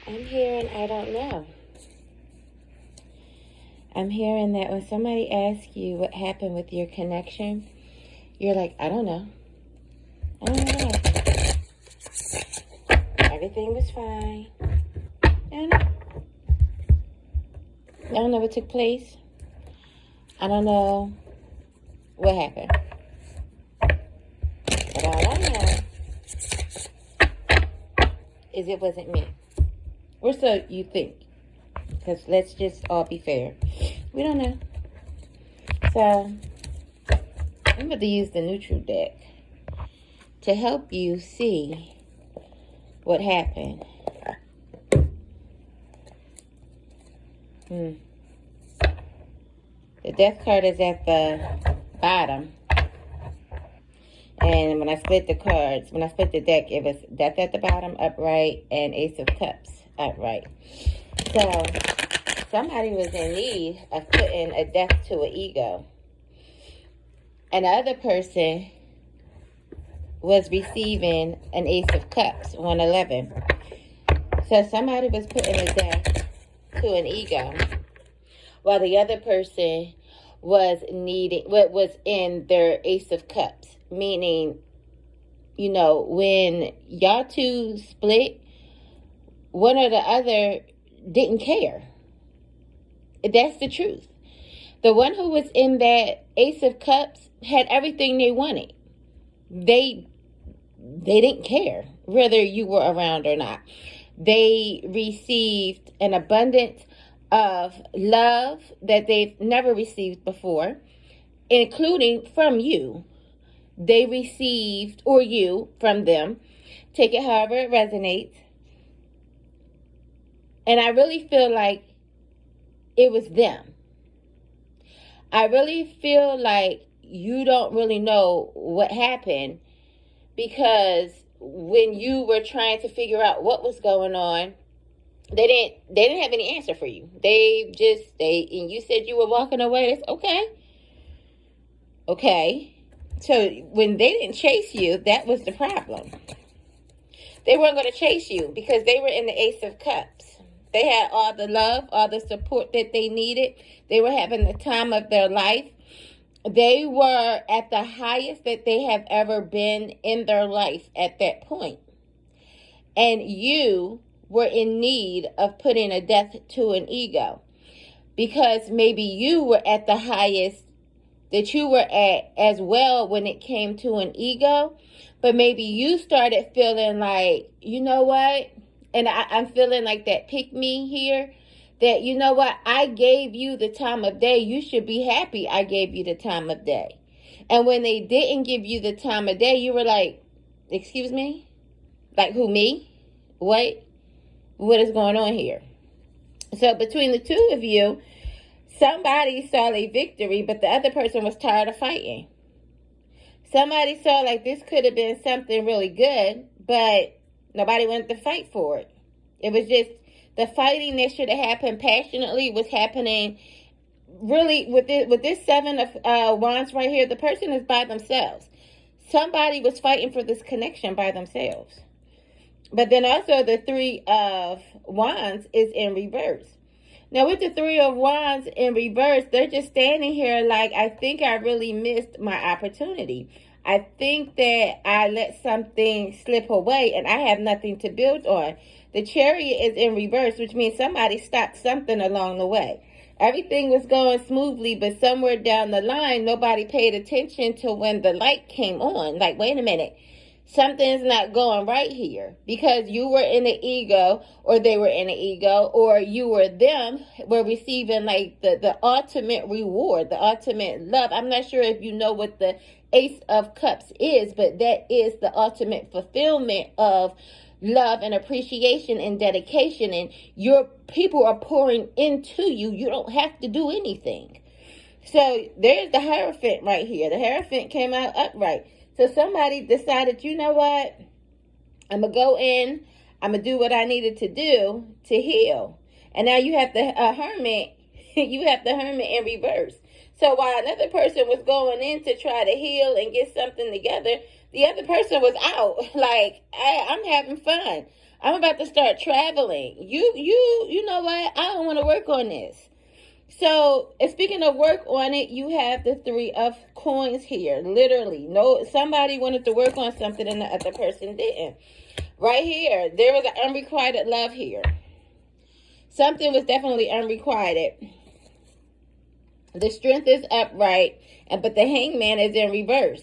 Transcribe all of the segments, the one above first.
I'm hearing, I don't know. I'm hearing that when somebody asks you what happened with your connection, you're like, I don't know. I don't know what happened. Everything was fine. I don't know what took place. I don't know what happened. But all I know is it wasn't me. Or so you think. Because let's just all be fair. We don't know. So, I'm going to use the neutral deck to help you see what happened. The death card is at the bottom. And when I split the cards, when I split the deck, it was death at the bottom, upright, and Ace of Cups, upright. So, somebody was in need of putting a death to an ego. And the other person was receiving an Ace of Cups, 111. So, somebody was putting a death to an ego, while the other person was needing what was in their Ace of Cups. Meaning, you know, when y'all two split, one or the other didn't care. That's the truth. The one who was in that Ace of Cups had everything they wanted. They didn't care whether you were around or not. They received an abundance of love that they've never received before, including from you. They received, or you, from them. Take it however it resonates. And I really feel like it was them. I really feel like you don't really know what happened, because when you were trying to figure out what was going on, they didn't have any answer for you. And you said you were walking away. That's okay. Okay. So when they didn't chase you, that was the problem. They weren't going to chase you because they were in the Ace of Cups. They had all the love, all the support that they needed. They were having the time of their life. They were at the highest that they have ever been in their life at that point. And you were in need of putting a death to an ego, because maybe you were at the highest that you were at as well when it came to an ego, but maybe you started feeling like, you know what, and I'm feeling like that pick me here, that, you know what, I gave you the time of day. You should be happy I gave you the time of day. And when they didn't give you the time of day, you were like, excuse me? Like, who, me? What is going on here? So between the two of you, somebody saw a victory, but the other person was tired of fighting. Somebody saw like this could have been something really good, but nobody wanted to fight for it. It was just the fighting that should have happened passionately was happening really with this Seven of Wands right here. The person is by themselves. Somebody was fighting for this connection by themselves. But then also the Three of Wands is in reverse. Now with the Three of Wands in reverse, they're just standing here like, I think I really missed my opportunity. I think that I let something slip away and I have nothing to build on. The Chariot is in reverse, which means somebody stopped something along the way. Everything was going smoothly, but somewhere down the line, nobody paid attention to when the light came on. Like, wait a minute. Something's not going right here, because you were in the ego, or they were in the ego, or you were them were receiving like the ultimate reward, the ultimate love. I'm not sure if you know what the Ace of Cups is, but that is the ultimate fulfillment of love and appreciation and dedication. And your people are pouring into you. You don't have to do anything. So there's the Hierophant right here. The Hierophant came out upright. So somebody decided, you know what, I'm going to go in, I'm going to do what I needed to do to heal. And now you have the Hermit, you have the Hermit in reverse. So while another person was going in to try to heal and get something together, the other person was out. Like, I'm having fun. I'm about to start traveling. You know what? I don't want to work on this. So, speaking of work on it, you have the 3 of coins here. Literally, no, somebody wanted to work on something and the other person didn't. Right here, there was an unrequited love here. Something was definitely unrequited. The strength is upright, but the hangman is in reverse.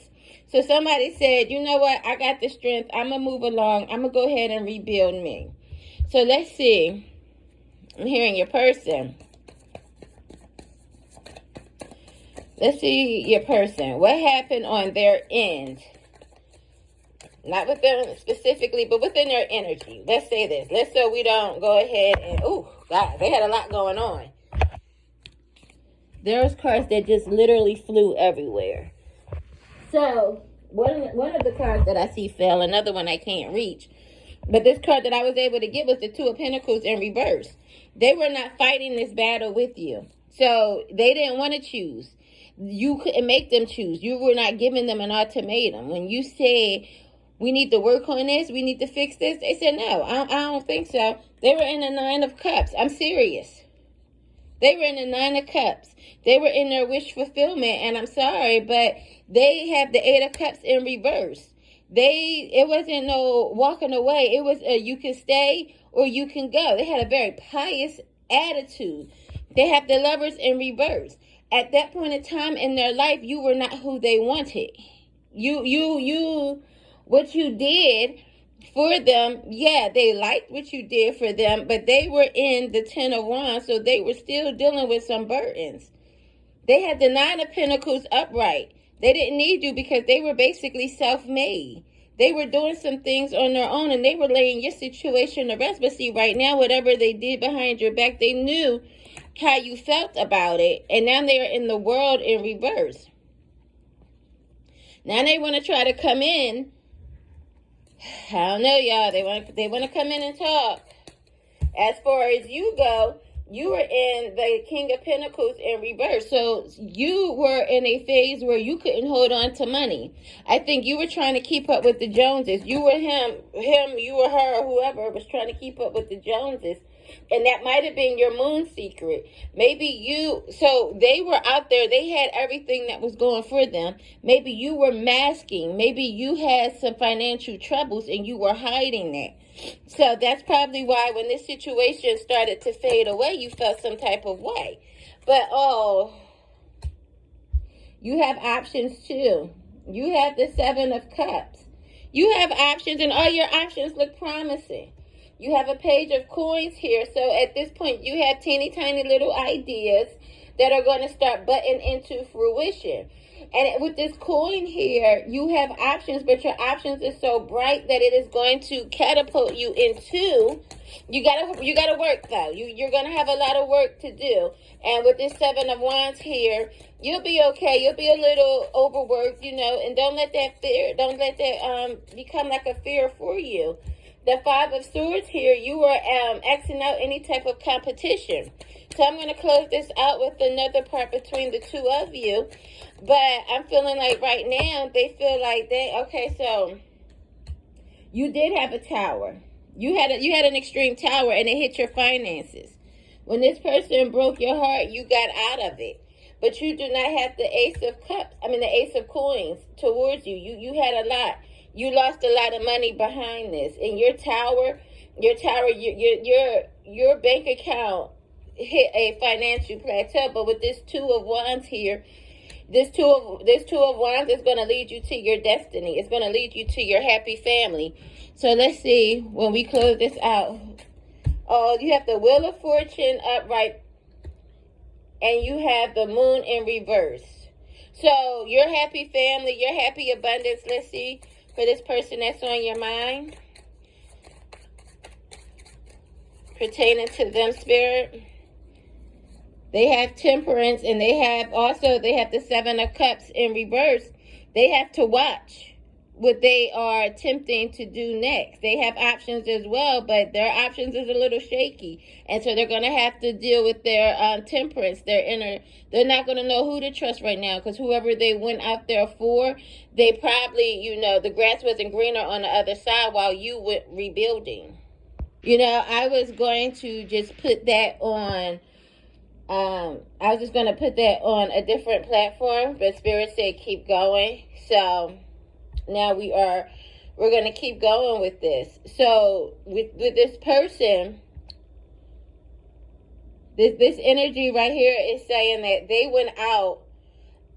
So somebody said, you know what? I got the strength. I'm going to move along. I'm going to go ahead and rebuild me. So let's see. I'm hearing your person. Let's see your person. What happened on their end? Not with them specifically, but within their energy. Let's say this. Let's so we don't go ahead and... Oh, God, they had a lot going on. There was cards that just literally flew everywhere. So, one of the cards that I see fell. Another one I can't reach. But this card that I was able to get was the 2 of Pentacles in reverse. They were not fighting this battle with you. So, they didn't want to choose. You couldn't make them choose. You were not giving them an ultimatum. When you said, we need to work on this, we need to fix this, they said, no, I don't think so. They were in the 9 of Cups. I'm serious. They were in the 9 of Cups. They were in their wish fulfillment, and I'm sorry, but they have the 8 of Cups in reverse. It wasn't no walking away. It was you can stay or you can go. They had a very pious attitude. They have the Lovers in reverse. At that point in time in their life, you were not who they wanted. What you did for them, yeah, they liked what you did for them, but they were in the 10 of Wands, so they were still dealing with some burdens. They had the 9 of Pentacles upright. They didn't need you because they were basically self-made. They were doing some things on their own, and they were laying your situation to rest. But see, right now, whatever they did behind your back, they knew how you felt about it, and now they're in the world in reverse. Now they want to try to come in. I don't know, y'all. They want to come in and talk. As far as you go, you were in the King of Pentacles in reverse. So you were in a phase where you couldn't hold on to money. I think you were trying to keep up with the Joneses. You were him, you were her, or whoever was trying to keep up with the Joneses. And that might have been your moon secret. So they were out there. They had everything that was going for them. Maybe you were masking. Maybe you had some financial troubles and you were hiding that. So that's probably why when this situation started to fade away, you felt some type of way. But, you have options too. You have the 7 of Cups. You have options, and all your options look promising. You have a Page of Coins here. So at this point, you have teeny tiny little ideas that are going to start butting into fruition. And with this coin here, you have options, but your options are so bright that it is going to catapult you into. You gotta work though. You're gonna have a lot of work to do. And with this 7 of Wands here, you'll be okay. You'll be a little overworked, and don't let that become like a fear for you. The 5 of Swords here, you were Xing out any type of competition. So I'm going to close this out with another part between the 2 of you. But I'm feeling like right now, they feel like so you did have a tower. You had an extreme tower and it hit your finances. When this person broke your heart, you got out of it. But you do not have the the Ace of Coins towards you. You had a lot. You lost a lot of money behind this. And your tower, your bank account hit a financial plateau. But with this 2 of Wands here, this two of Wands is going to lead you to your destiny. It's going to lead you to your happy family. So let's see when we close this out. Oh, you have the Wheel of Fortune upright, and you have the Moon in reverse. So your happy family, your happy abundance. Let's see. For this person that's on your mind, pertaining to them, Spirit, they have Temperance, and they have the 7 of Cups in reverse. They have to watch what they are attempting to do next. They have options as well, but their options is a little shaky, and so they're going to have to deal with their temperance, their inner. They're not going to know who to trust right now, because whoever they went out there for, they probably, the grass wasn't greener on the other side while you went rebuilding. You know, I was going to just put that on, I was just going to put that on a different platform, but Spirit said keep going. So now we're going to keep going with this. So with this person, this energy right here is saying that they went out.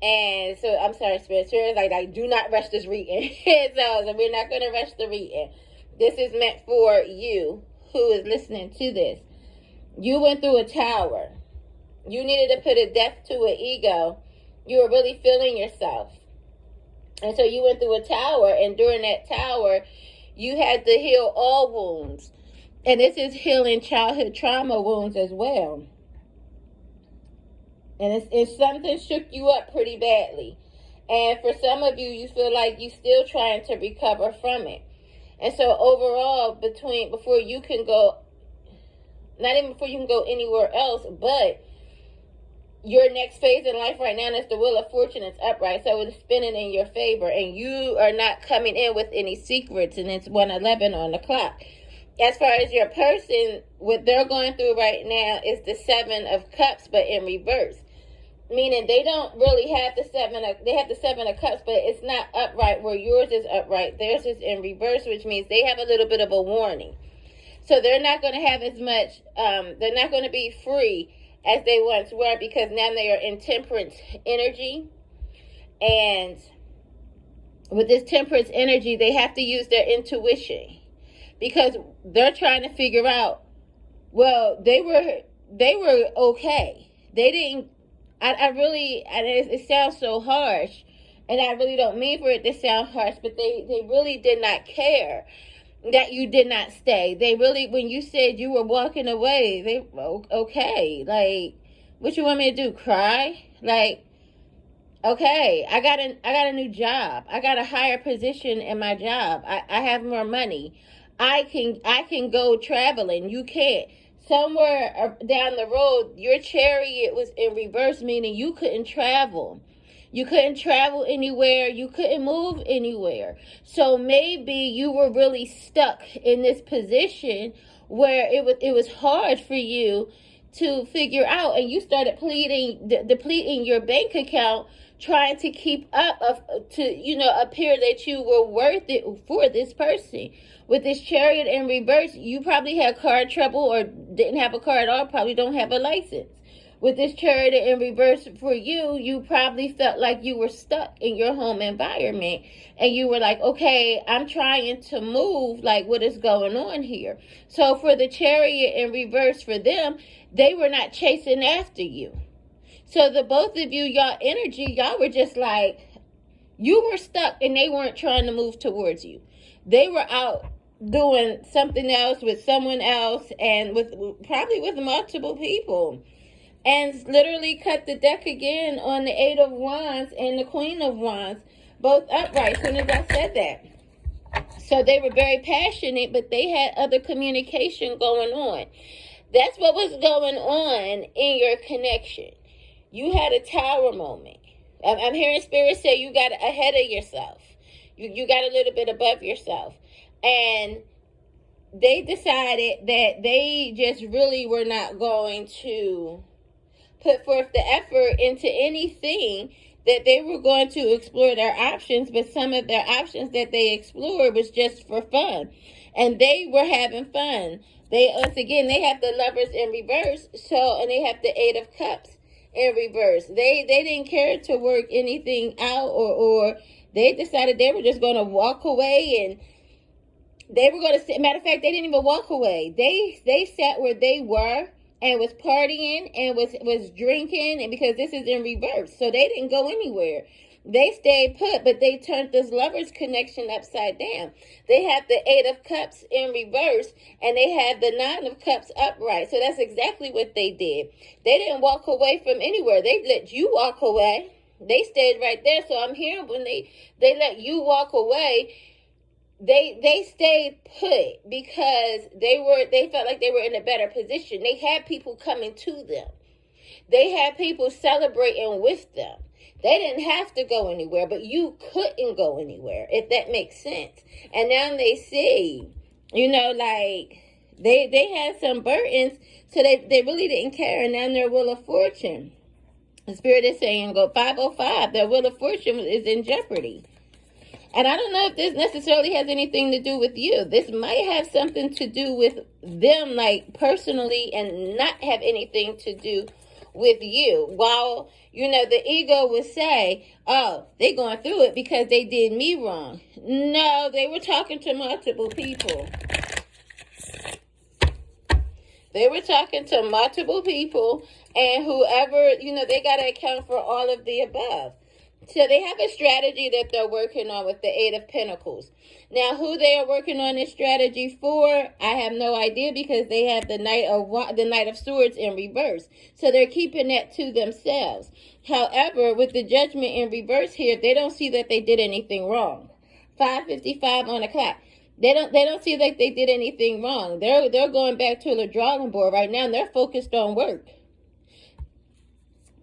And so, I'm sorry, Spirit is like, do not rush this reading. So we're not going to rush the reading. This is meant for you who is listening to this. You went through a tower. You needed to put a death to an ego. You were really feeling yourself. And so you went through a tower, and during that tower, you had to heal all wounds. And this is healing childhood trauma wounds as well. And it's something shook you up pretty badly. And for some of you, you feel like you're still trying to recover from it. And so overall, before you can go, not even before you can go anywhere else, but your next phase in life right now is the Wheel of Fortune. It's upright, so it's spinning in your favor. And you are not coming in with any secrets, and it's 1:11 on the clock. As far as your person, what they're going through right now is the 7 of Cups, but in reverse. Meaning they don't really have they have the 7 of Cups, but it's not upright where yours is upright. Theirs is in reverse, which means they have a little bit of a warning. So they're not going to have as much, they're not going to be free as they once were, because now they are in temperance energy. And with this temperance energy, they have to use their intuition, because they're trying to figure out, well, they were okay. They didn't, it sounds so harsh, and I really don't mean for it to sound harsh, but they really did not care that you did not stay. They really, when you said you were walking away, they, okay, like, what you want me to do, cry? Like, okay, I got a new job. I got a higher position in my job. I have more money. I can go traveling. You can't. Somewhere down the road, your chariot was in reverse, meaning you couldn't travel. You couldn't travel anywhere. You couldn't move anywhere. So maybe you were really stuck in this position where it was hard for you to figure out, and you started depleting your bank account, trying to keep up to appear that you were worth it for this person. With this Chariot in reverse, you probably had car trouble or didn't have a car at all, probably don't have a license. With this Chariot in reverse for you, you probably felt like you were stuck in your home environment, and you were like, okay, I'm trying to move, like, what is going on here? So for the Chariot in reverse for them, they were not chasing after you. So the both of you, y'all energy, y'all were just like, you were stuck and they weren't trying to move towards you. They were out doing something else with someone else, and probably with multiple people. And literally cut the deck again on the 8 of Wands and the Queen of Wands, both upright, as soon as I said that. So they were very passionate, but they had other communication going on. That's what was going on in your connection. You had a tower moment. I'm hearing Spirit say you got ahead of yourself. You got a little bit above yourself. And they decided that they just really were not going to put forth the effort into anything, that they were going to explore their options, but some of their options that they explored was just for fun. And they were having fun. Once again, they have the Lovers in reverse, and they have the 8 of Cups in reverse. They didn't care to work anything out, or they decided they were just going to walk away, and they were going to, matter of fact, they didn't even walk away. They sat where they were and was partying and was drinking, and because this is in reverse, so they didn't go anywhere. They stayed put, but they turned this Lovers connection upside down. They have the 8 of Cups in reverse, and they have the 9 of Cups upright. So that's exactly what they did. They didn't walk away from anywhere. They let you walk away. They stayed right there. So I'm hearing when they let you walk away, they stayed put because they felt like they were in a better position. They had people coming to them. They had people celebrating with them. They didn't have to go anywhere, but you couldn't go anywhere, if that makes sense. And now they see, like, They had some burdens, so they really didn't care, and now their wheel of fortune. The Spirit is saying, go 505, their wheel of fortune is in jeopardy. And I don't know if this necessarily has anything to do with you. This might have something to do with them, like personally, and not have anything to do with you. While, the ego would say, oh, they're going through it because they did me wrong. No, they were talking to multiple people. They were talking to multiple people, and whoever, they got to account for all of the above. So they have a strategy that they're working on with the Eight of Pentacles. Now, who they are working on this strategy for, I have no idea, because they have the Knight of Swords in reverse. So they're keeping that to themselves. However, with the Judgment in reverse here, they don't see that they did anything wrong. 5:55 on the clock. They don't see like they did anything wrong. They're going back to the drawing board right now, and they're focused on work.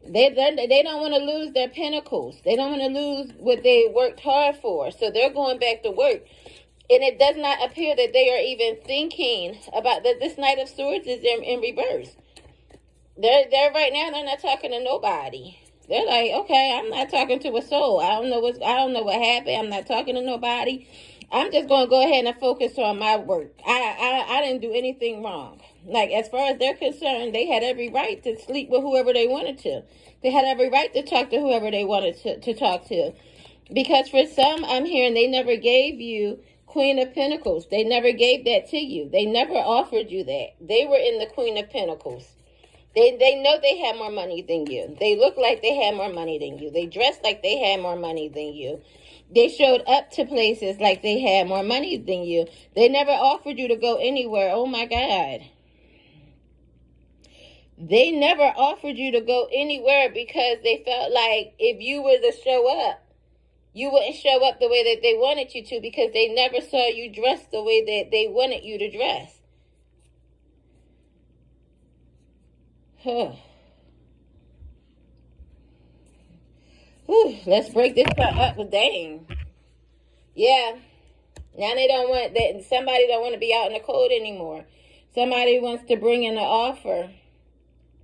They don't want to lose their pentacles. They don't want to lose what they worked hard for. So they're going back to work. And it does not appear that they are even thinking about that. This Knight of Swords is in reverse. They're right now, they're not talking to nobody. They're like, okay, I'm not talking to a soul. I don't know what happened. I'm not talking to nobody. I'm just going to go ahead and focus on my work. I didn't do anything wrong. Like, as far as they're concerned, they had every right to sleep with whoever they wanted to. They had every right to talk to whoever they wanted to talk to. Because for some, I'm hearing they never gave you Queen of Pentacles. They never gave that to you. They never offered you that. They were in the Queen of Pentacles. They know they had more money than you. They look like they had more money than you. They dressed like they had more money than you. They showed up to places like they had more money than you. They never offered you to go anywhere. Oh my God. They never offered you to go anywhere because they felt like if you were to show up, you wouldn't show up the way that they wanted you to, because they never saw you dressed the way that they wanted you to dress. Whew, let's break this part up with dang. Yeah. Now they don't want that. Somebody don't want to be out in the cold anymore. Somebody wants to bring in an offer.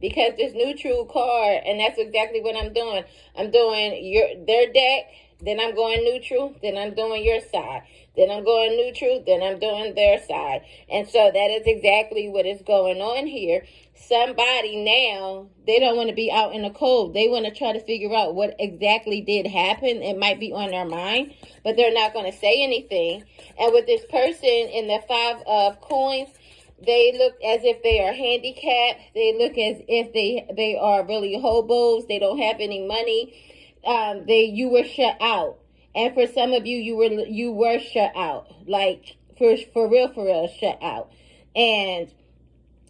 Because this neutral card, and that's exactly what I'm doing. I'm doing their deck, then I'm going neutral, then I'm doing your side. Then I'm going neutral, then I'm doing their side. And so that is exactly what is going on here. Somebody now, they don't want to be out in the cold. They want to try to figure out what exactly did happen. It might be on their mind, but they're not going to say anything. And with this person in the Five of Coins, they look as if they are handicapped. They look as if they are really hobos. They don't have any money. You were shut out. And for some of you, you were shut out. Like, for real, shut out. And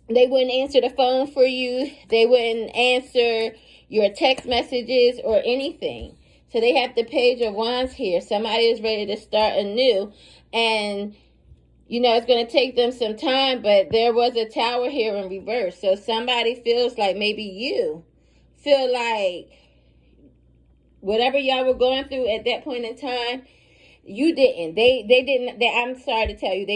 they wouldn't answer the phone for you. They wouldn't answer your text messages or anything. So they have the Page of Wands here. Somebody is ready to start anew. And it's going to take them some time, but there was a Tower here in reverse. So somebody feels like maybe you feel like whatever y'all were going through at that point in time, you didn't. They didn't. I'm sorry to tell you,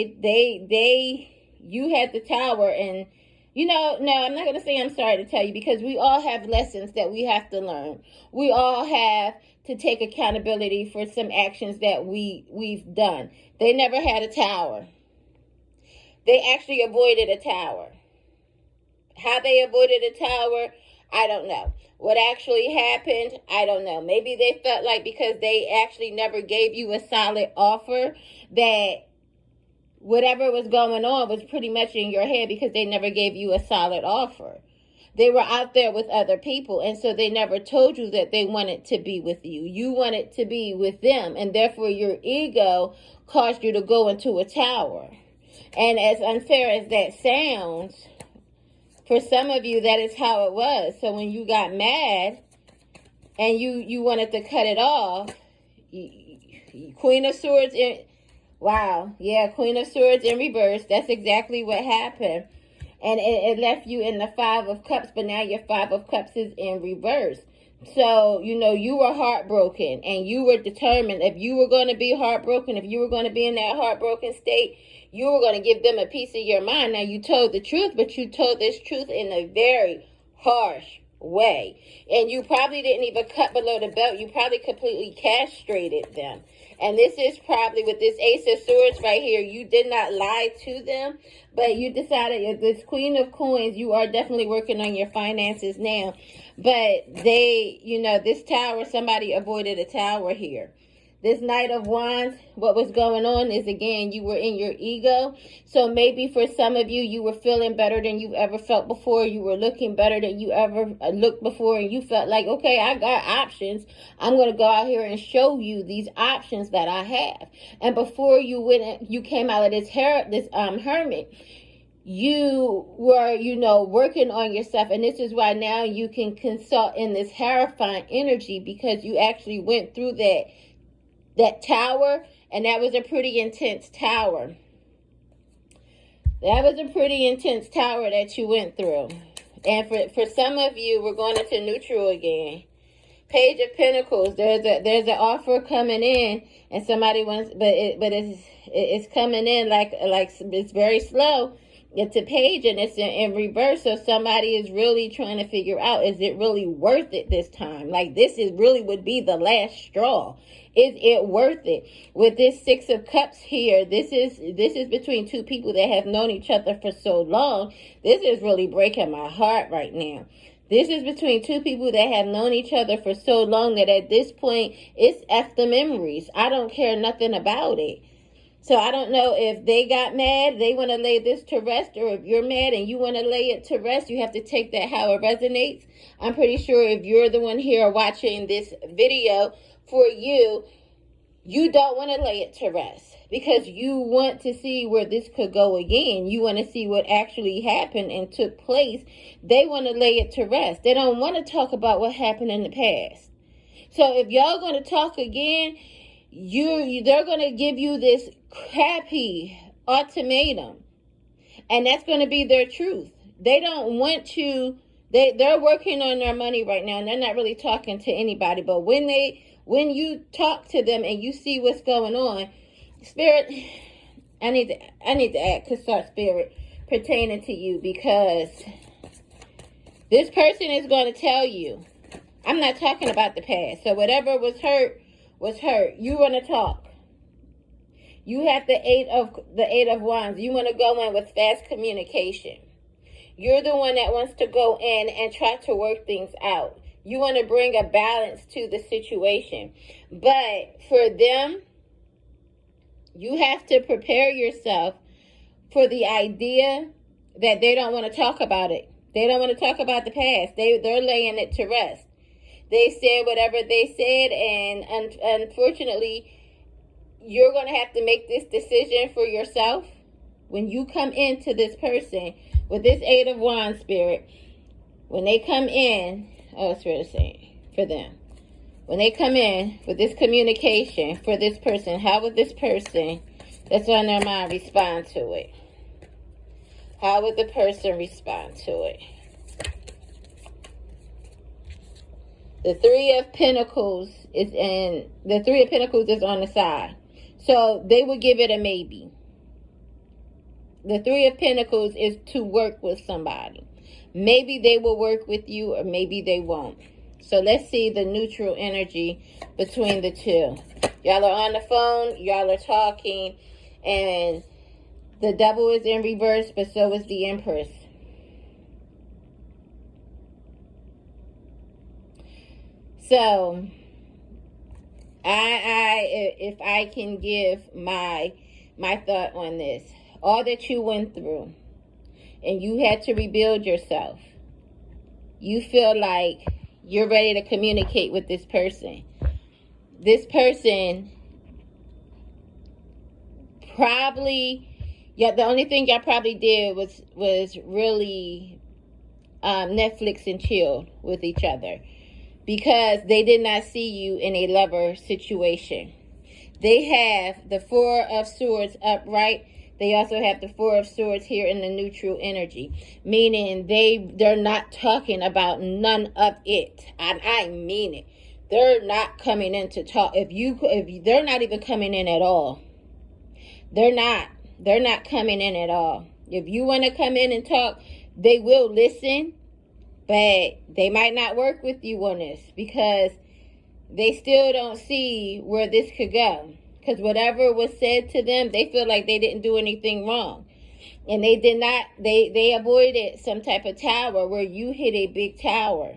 you had the Tower, and no, I'm not going to say I'm sorry to tell you, because we all have lessons that we have to learn. We all have to take accountability for some actions that we've done. They never had a Tower. They actually avoided a Tower. How they avoided a Tower, I don't know. What actually happened, I don't know. Maybe they felt like because they actually never gave you a solid offer, that whatever was going on was pretty much in your head because they never gave you a solid offer. They were out there with other people, and so they never told you that they wanted to be with you. You wanted to be with them, and therefore your ego caused you to go into a Tower. And as unfair as that sounds, for some of you, that is how it was. So when you got mad and you wanted to cut it off, Queen of Swords in, wow, yeah, Queen of Swords in reverse. That's exactly what happened. And it left you in the Five of Cups, but now your Five of Cups is in reverse. So, you know, you were heartbroken and you were determined if you were going to be heartbroken, if you were going to be in that heartbroken state, you were going to give them a piece of your mind. Now, you told the truth, but you told this truth in a very harsh way. And you probably didn't even cut below the belt. You probably completely castrated them. And this is probably with this Ace of Swords right here. You did not lie to them, but you decided this Queen of Coins, you are definitely working on your finances now. But they, you know, this tower, somebody avoided a tower here. This Knight of Wands, what was going on is, again, you were in your ego. So maybe for some of you, you were feeling better than you've ever felt before. You were looking better than you ever looked before. And you felt like, okay, I got options. I'm going to go out here and show you these options that I have. And before you went, you came out of this hermit, you were, you know, working on yourself. And this is why now you can consult in this Hierophant energy, because you actually went through that tower, and that was a pretty intense tower. That was a pretty intense tower that you went through. And for some of you, we're going into neutral again. Page of Pentacles. There's an offer coming in, and somebody wants, but it's coming in like it's very slow. It's a page and it's in reverse. So somebody is really trying to figure out, is it really worth it this time? Like, this is really would be the last straw. Is it worth it? With this Six of Cups here, this is between two people that have known each other for so long. This is really breaking my heart right now. This is between two people that have known each other for so long that at this point, it's F the memories. I don't care nothing about it. So I don't know if they got mad, they want to lay this to rest, or if you're mad and you want to lay it to rest, you have to take that how it resonates. I'm pretty sure if you're the one here watching this video, for you, you don't want to lay it to rest because you want to see where this could go again. You want to see what actually happened and took place. They want to lay it to rest. They don't want to talk about what happened in the past. So if y'all going to talk again, they're going to give you this crappy ultimatum, and that's going to be their truth. They don't want to, they're working on their money right now, and they're not really talking to anybody. But when you talk to them and you see what's going on, Spirit, I need to act to start Spirit pertaining to you, because this person is going to tell you, I'm not talking about the past. So whatever was hurt was hurt. You want to talk. You have the eight of Wands. You want to go in with fast communication. You're the one that wants to go in and try to work things out. You want to bring a balance to the situation. But for them, you have to prepare yourself for the idea that they don't want to talk about it. They don't want to talk about the past. They're laying it to rest. They said whatever they said, and unfortunately, you're going to have to make this decision for yourself. When you come into this person with this Eight of Wands, Spirit, when they come in, Spirit is saying for them, when they come in with this communication for this person, how would this person that's on their mind respond to it? How would the person respond to it? The Three of Pentacles is on the side. So they would give it a maybe. The Three of Pentacles is to work with somebody. Maybe they will work with you, or maybe they won't. So let's see the neutral energy between the two. Y'all are on the phone, y'all are talking, and the Devil is in reverse, but so is the Empress. So, if I can give my thought on this, all that you went through, and you had to rebuild yourself, you feel like you're ready to communicate with this person. This person probably, the only thing y'all probably did was really Netflix and chill with each other, because they did not see you in a lover situation. They have the Four of Swords upright. They also have the Four of Swords here in the neutral energy, meaning they're not talking about none of it. And I mean it. They're not coming in to talk. They're not even coming in at all. They're not coming in at all. If you want to come in and talk, they will listen, but they might not work with you on this because they still don't see where this could go. Because whatever was said to them, they feel like they didn't do anything wrong. And they avoided some type of tower where you hit a big tower.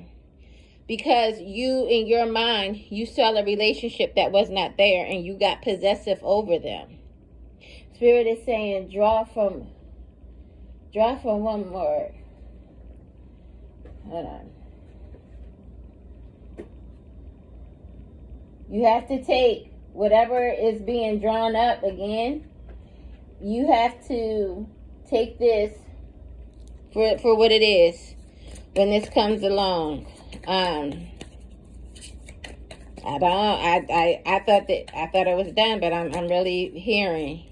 Because you, in your mind, you saw a relationship that was not there and you got possessive over them. Spirit is saying, draw from one word. Hold on. You have to take whatever is being drawn up again. You have to take this for what it is when this comes along. I thought it was done, but I'm really hearing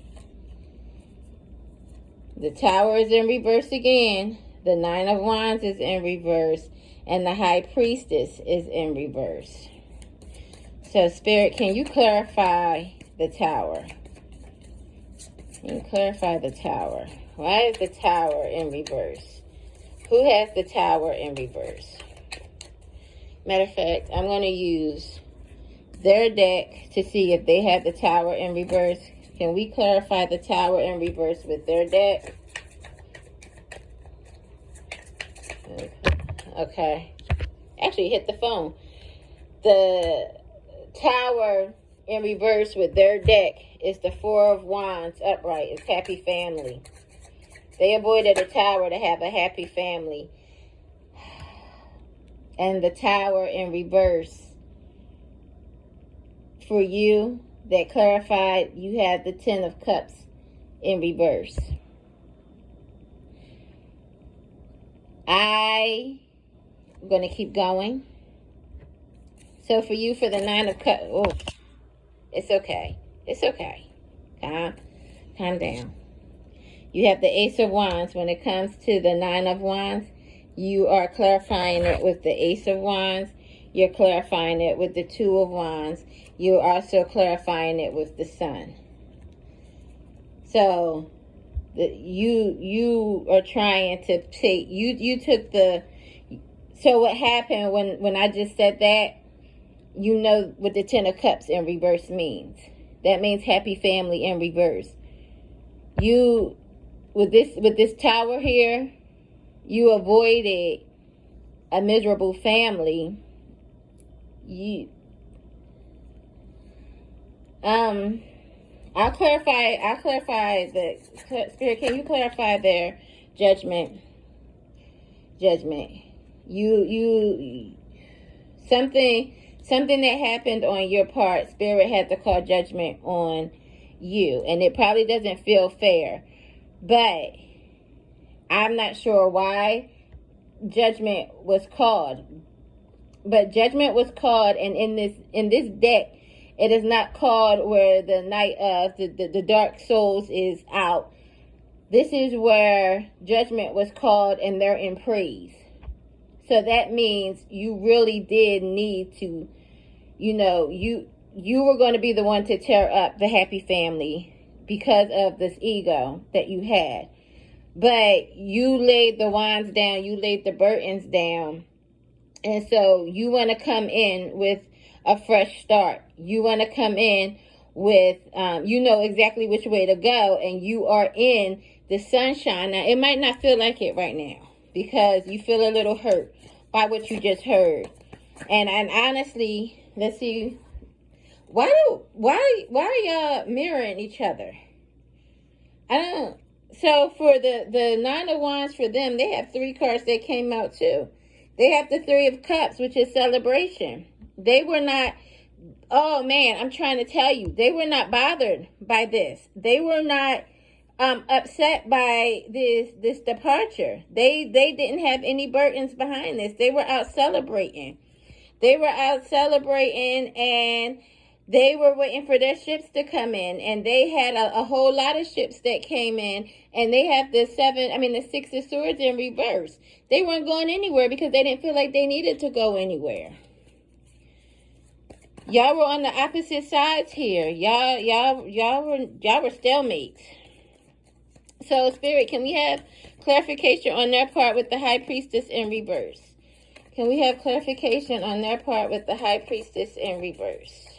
the Tower is in reverse again. The Nine of Wands is in reverse, and the High Priestess is in reverse. So, Spirit, can you clarify the Tower? Can you clarify the Tower? Why is the Tower in reverse? Who has the Tower in reverse? Matter of fact, I'm going to use their deck to see if they have the Tower in reverse. Can we clarify the Tower in reverse with their deck? Okay. Actually, hit the phone. The Tower in reverse with their deck is the Four of Wands upright. It's happy family. They avoided a tower to have a happy family. And the Tower in reverse for you, that clarified, you have the Ten of Cups in reverse. I'm going to keep going. So for you, for the Nine of Cups, oh, it's okay. It's okay. Calm down. You have the Ace of Wands. When it comes to the Nine of Wands, you are clarifying it with the Ace of Wands. You're clarifying it with the Two of Wands. You're also clarifying it with the Sun. So you are trying to take, you took the, so what happened when I just said that, you know what the Ten of Cups in reverse means. That means happy family in reverse. You, with this Tower here, you avoided a miserable family. I'll clarify the Spirit. Can you clarify their judgment? You something that happened on your part, Spirit had to call judgment on you, and it probably doesn't feel fair, but I'm not sure why judgment was called. But judgment was called, and in this deck, it is not called where the Knight of the Dark Souls is out. This is where judgment was called, and they're in praise. So that means you really did need to, you were going to be the one to tear up the happy family because of this ego that you had. But you laid the wands down, you laid the burdens down. And so you want to come in with a fresh start. You want to come in with, you know exactly which way to go. And you are in the sunshine. Now, it might not feel like it right now because you feel a little hurt by what you just heard. And honestly, let's see. Why are y'all mirroring each other? I don't. So for the Nine of Wands, for them, they have 3 cards that came out too. They have the Three of Cups, which is celebration. They were not, oh man, I'm trying to tell you, they were not bothered by this. They were not upset by this departure. They didn't have any burdens behind this. They were out celebrating. They were out celebrating, and They were waiting for their ships to come in, and they had a whole lot of ships that came in, and they have the Six of Swords in reverse. They weren't going anywhere because they didn't feel like they needed to go anywhere. Y'all were on the opposite sides here. Y'all were stalemates. So, Spirit, can we have clarification on their part with the High Priestess in reverse? Can we have clarification on their part with the High Priestess in reverse?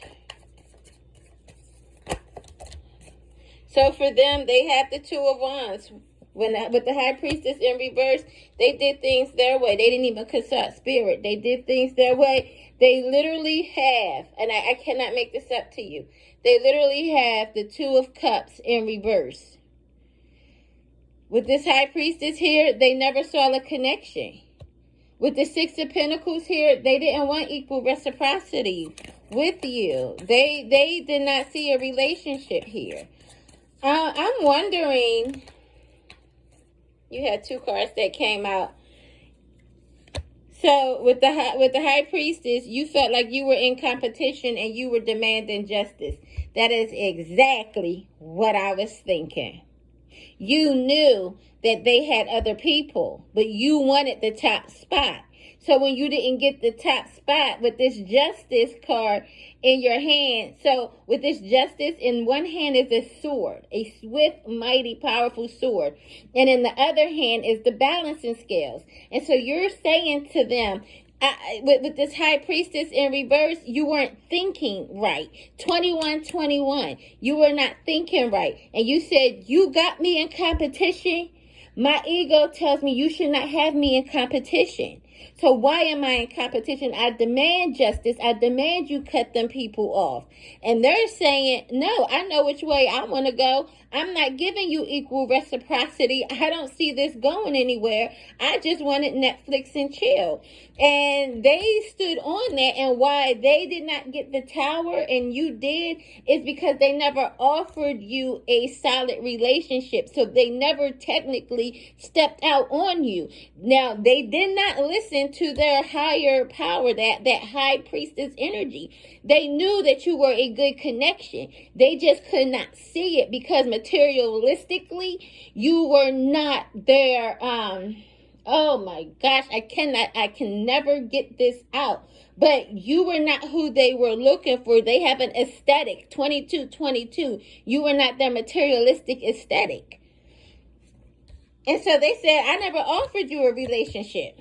So for them, they have the Two of Wands. With the High Priestess in reverse, they did things their way. They didn't even consult Spirit. They did things their way. They literally have, and I cannot make this up to you, they literally have the Two of Cups in reverse. With this High Priestess here, they never saw a connection. With the Six of Pentacles here, they didn't want equal reciprocity with you. They did not see a relationship here. I'm wondering, you had two cards that came out. So with the High Priestess, you felt like you were in competition and you were demanding justice. That is exactly what I was thinking. You knew that they had other people, but you wanted the top spot. So when you didn't get the top spot with this Justice card in your hand, so with this Justice, in one hand is a sword, a swift, mighty, powerful sword. And in the other hand is the balancing scales. And so you're saying to them, with this High Priestess in reverse, you weren't thinking right. 21-21, you were not thinking right. And you said, you got me in competition. My ego tells me you should not have me in competition. So why am I in competition? I demand justice. I demand you cut them people off. And they're saying, no, I know which way I want to go. I'm not giving you equal reciprocity. I don't see this going anywhere. I just wanted Netflix and chill. And they stood on that. And why they did not get the tower and you did is because they never offered you a solid relationship. So they never technically stepped out on you. Now, they did not listen to their higher power, that High Priestess energy. They knew that you were a good connection. They just could not see it because materialistically, you were not there. Oh my gosh, I can never get this out. But you were not who they were looking for. They have an aesthetic, 22-22. You were not their materialistic aesthetic. And so they said, I never offered you a relationship.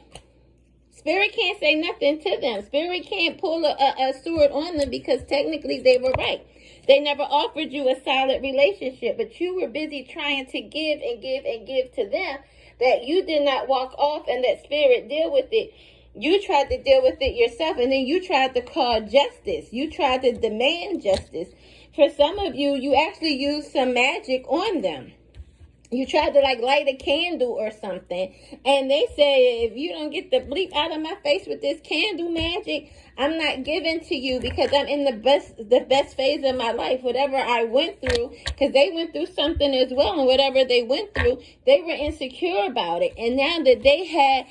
Spirit can't say nothing to them. Spirit can't pull a sword on them because technically they were right. They never offered you a solid relationship, but you were busy trying to give and give and give to them, that you did not walk off and let Spirit deal with it. You tried to deal with it yourself, and then you tried to call justice. You tried to demand justice. For some of you, you actually used some magic on them. You tried to light a candle or something, and they said, if you don't get the bleep out of my face with this candle magic, I'm not giving to you because I'm in the best phase of my life. Whatever I went through, because they went through something as well, and whatever they went through, they were insecure about it. And now that they had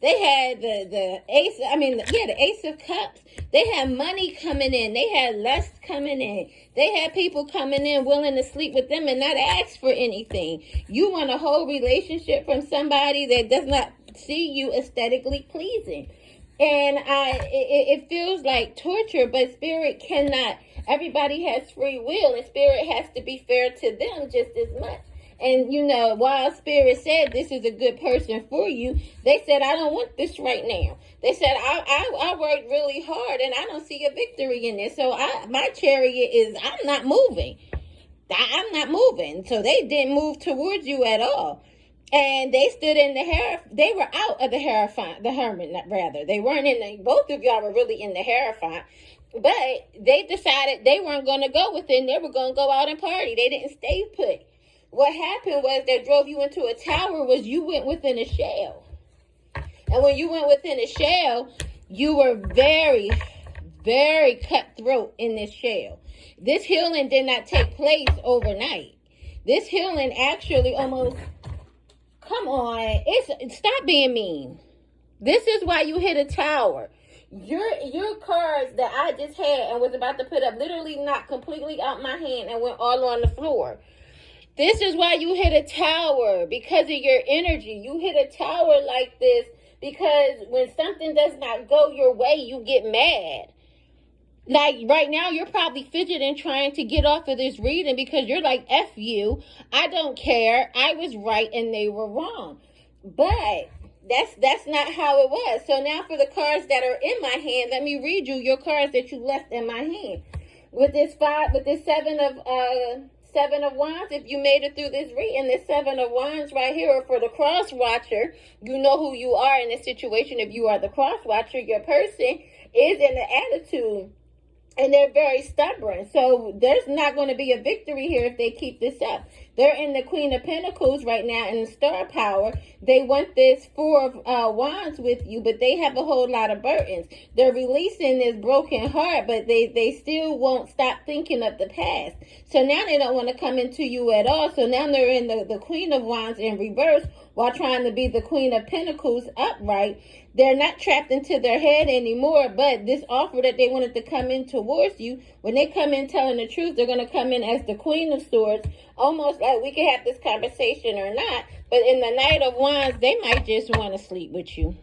they had the Ace of Cups. They had money coming in. They had lust coming in. They had people coming in willing to sleep with them and not ask for anything. You want a whole relationship from somebody that does not see you aesthetically pleasing. And it feels like torture, but Spirit cannot. Everybody has free will, and Spirit has to be fair to them just as much. And, while Spirit said this is a good person for you, they said, I don't want this right now. They said, I worked really hard, and I don't see a victory in this. So my chariot is, I'm not moving. I'm not moving. So they didn't move towards you at all. And they stood in they were out of the Hermit, rather. They weren't both of y'all were really in the Hierophant. But they decided they weren't going to go within. They were going to go out and party. They didn't stay put. What happened was that drove you into a tower was you went within a shell. And when you went within a shell, you were very, very cutthroat in this shell. This healing did not take place overnight. This healing actually almost, come on, stop being mean. This is why you hit a tower. Your cards that I just had and was about to put up literally knocked completely out my hand and went all on the floor. This is why you hit a tower, because of your energy. You hit a tower like this because when something does not go your way, you get mad. Like right now, you're probably fidgeting trying to get off of this reading because you're like, F you, I don't care, I was right and they were wrong. But that's not how it was. So now for the cards that are in my hand, let me read you your cards that you left in my hand. With this seven of wands, if you made it through this reading, the 7 of wands right here, for the cross watcher, you know who you are in this situation. If you are the cross watcher, your person is in the attitude and they're very stubborn. So there's not going to be a victory here if they keep this up. They're in the Queen of Pentacles right now in the star power. They want this 4 of wands with you, but they have a whole lot of burdens. They're releasing this broken heart, but they still won't stop thinking of the past. So now they don't want to come into you at all. So now they're in the Queen of Wands in reverse while trying to be the Queen of Pentacles upright. They're not trapped into their head anymore, but this offer that they wanted to come in towards you, when they come in telling the truth, they're going to come in as the Queen of Swords, almost like we can have this conversation or not. But in the Knight of Wands, they might just want to sleep with you.